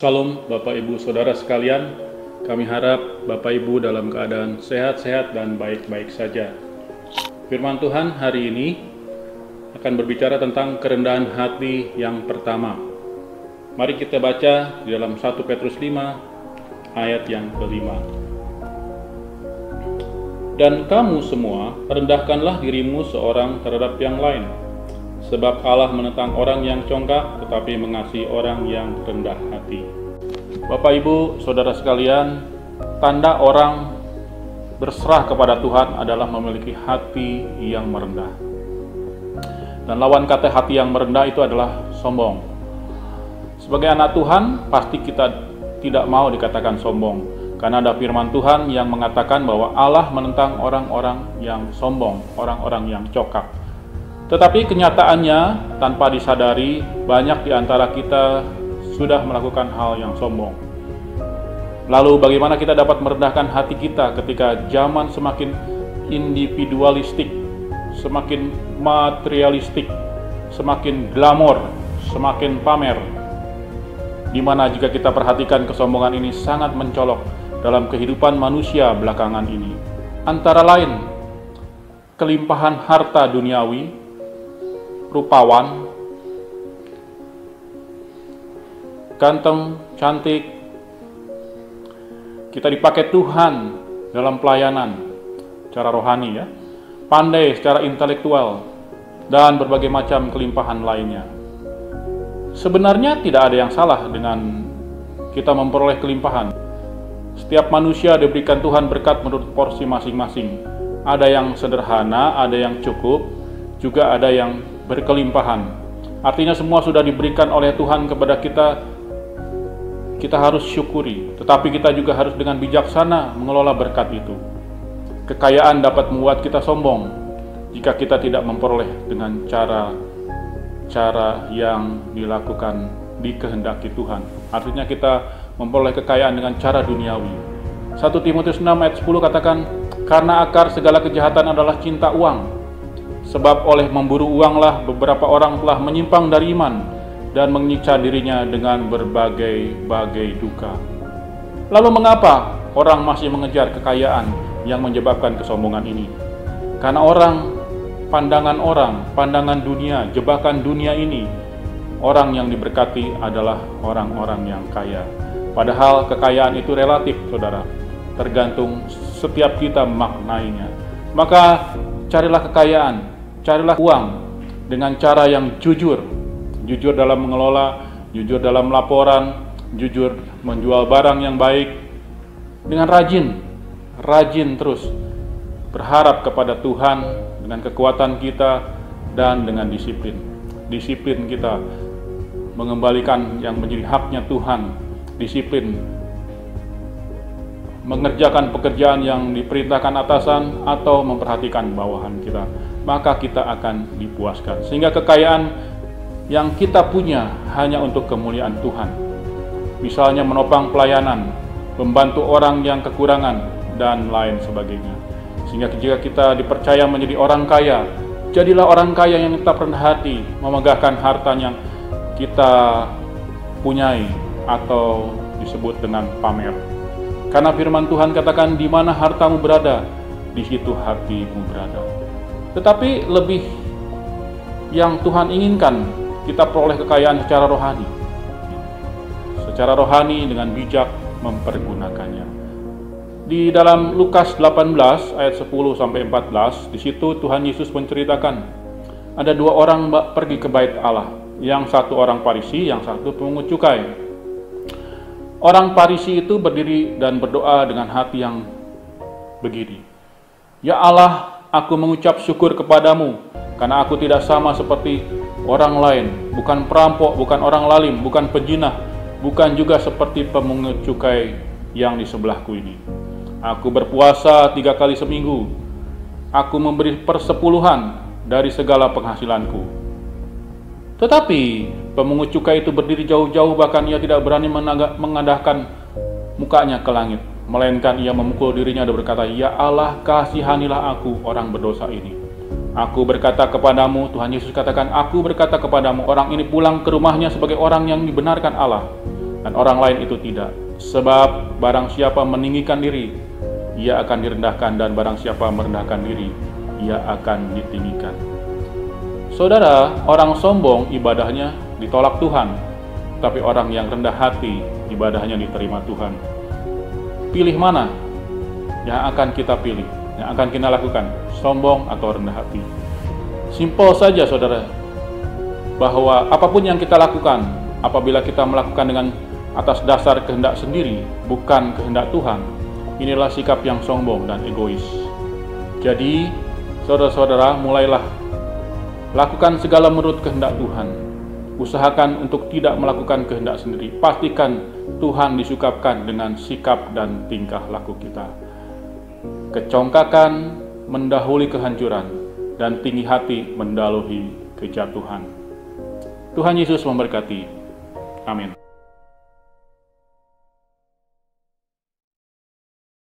Salam Bapak Ibu Saudara sekalian, kami harap Bapak Ibu dalam keadaan sehat-sehat dan baik-baik saja. Firman Tuhan hari ini akan berbicara tentang kerendahan hati yang pertama. Mari kita baca di dalam 1 Petrus 5 ayat yang kelima. Dan kamu semua rendahkanlah dirimu seorang terhadap yang lain, sebab Allah menentang orang yang congkak, tetapi mengasihi orang yang rendah hati. Bapak Ibu, Saudara sekalian, tanda orang berserah kepada Tuhan adalah memiliki hati yang merendah. Dan lawan kata hati yang merendah itu adalah sombong. Sebagai anak Tuhan, pasti kita tidak mau dikatakan sombong, karena ada firman Tuhan yang mengatakan bahwa Allah menentang orang-orang yang sombong, orang-orang yang congkak. Tetapi kenyataannya, tanpa disadari, banyak di antara kita sudah melakukan hal yang sombong. Lalu bagaimana kita dapat merendahkan hati kita ketika zaman semakin individualistik, semakin materialistik, semakin glamor, semakin pamer, di mana jika kita perhatikan kesombongan ini sangat mencolok dalam kehidupan manusia belakangan ini. Antara lain, kelimpahan harta duniawi, rupawan, ganteng, cantik, kita dipakai Tuhan dalam pelayanan secara rohani ya, pandai secara intelektual, dan berbagai macam kelimpahan lainnya. Sebenarnya tidak ada yang salah dengan kita memperoleh kelimpahan. Setiap manusia diberikan Tuhan berkat menurut porsi masing-masing. Ada yang sederhana, ada yang cukup, juga ada yang berkelimpahan. Artinya semua sudah diberikan oleh Tuhan kepada kita. Kita harus syukuri, tetapi kita juga harus dengan bijaksana mengelola berkat itu. Kekayaan dapat membuat kita sombong jika kita tidak memperoleh dengan cara yang dilakukan dikehendaki Tuhan. Artinya kita memperoleh kekayaan dengan cara duniawi. 1 Timotius 6 ayat 10 katakan, karena akar segala kejahatan adalah cinta uang. Sebab oleh memburu uanglah beberapa orang telah menyimpang dari iman dan menyiksa dirinya dengan berbagai duka. Lalu mengapa orang masih mengejar kekayaan yang menyebabkan kesombongan ini? Karena pandangan dunia, jebakan dunia ini, orang yang diberkati adalah orang-orang yang kaya. Padahal kekayaan itu relatif, saudara, tergantung setiap kita memaknainya. Maka carilah kekayaan, carilah uang dengan cara yang jujur dalam mengelola, jujur dalam laporan, jujur menjual barang yang baik, dengan rajin terus berharap kepada Tuhan dengan kekuatan kita dan dengan disiplin kita mengembalikan yang menjadi haknya Tuhan, disiplin mengerjakan pekerjaan yang diperintahkan atasan atau memperhatikan bawahan kita, maka kita akan dipuaskan, sehingga kekayaan yang kita punya hanya untuk kemuliaan Tuhan. Misalnya menopang pelayanan, membantu orang yang kekurangan, dan lain sebagainya. Sehingga jika kita dipercaya menjadi orang kaya, jadilah orang kaya yang tetap rendah hati, memegahkan harta yang kita punyai atau disebut dengan pamer. Karena firman Tuhan katakan, di mana hartamu berada, di situ hatimu berada. Tetapi lebih yang Tuhan inginkan, kita peroleh kekayaan secara rohani. Secara rohani dengan bijak mempergunakannya. Di dalam Lukas 18 ayat 10-14, di situ Tuhan Yesus menceritakan ada dua orang pergi ke bait Allah, yang satu orang Farisi, yang satu pemungut cukai. Orang Farisi itu berdiri dan berdoa dengan hati yang begini, ya Allah, aku mengucap syukur kepadamu karena aku tidak sama seperti orang lain, bukan perampok, bukan orang lalim, bukan pejinah, bukan juga seperti pemungut cukai yang di sebelahku ini. Aku berpuasa 3 kali seminggu. Aku memberi persepuluhan dari segala penghasilanku. Tetapi pemungut cukai itu berdiri jauh-jauh, bahkan ia tidak berani mengadahkan mukanya ke langit, melainkan ia memukul dirinya dan berkata, ya Allah, kasihanilah aku orang berdosa ini. Aku berkata kepadamu, Tuhan Yesus katakan, aku berkata kepadamu, orang ini pulang ke rumahnya sebagai orang yang dibenarkan Allah. dan orang lain itu tidak. Sebab barang siapa meninggikan diri, ia akan direndahkan, dan barang siapa merendahkan diri, ia akan ditinggikan. Saudara, orang sombong ibadahnya ditolak Tuhan, tapi orang yang rendah hati ibadahnya diterima Tuhan. Pilih mana yang akan kita pilih, yang akan kita lakukan, sombong atau rendah hati? Simpel saja saudara, bahwa apapun yang kita lakukan, apabila kita melakukan dengan atas dasar kehendak sendiri, bukan kehendak Tuhan, inilah sikap yang sombong dan egois. Jadi, saudara-saudara, mulailah lakukan segala menurut kehendak Tuhan. Usahakan untuk tidak melakukan kehendak sendiri. Pastikan Tuhan disukapkan dengan sikap dan tingkah laku kita. Kecongkakan mendahului kehancuran, dan tinggi hati mendahului kejatuhan. Tuhan Yesus memberkati. Amin.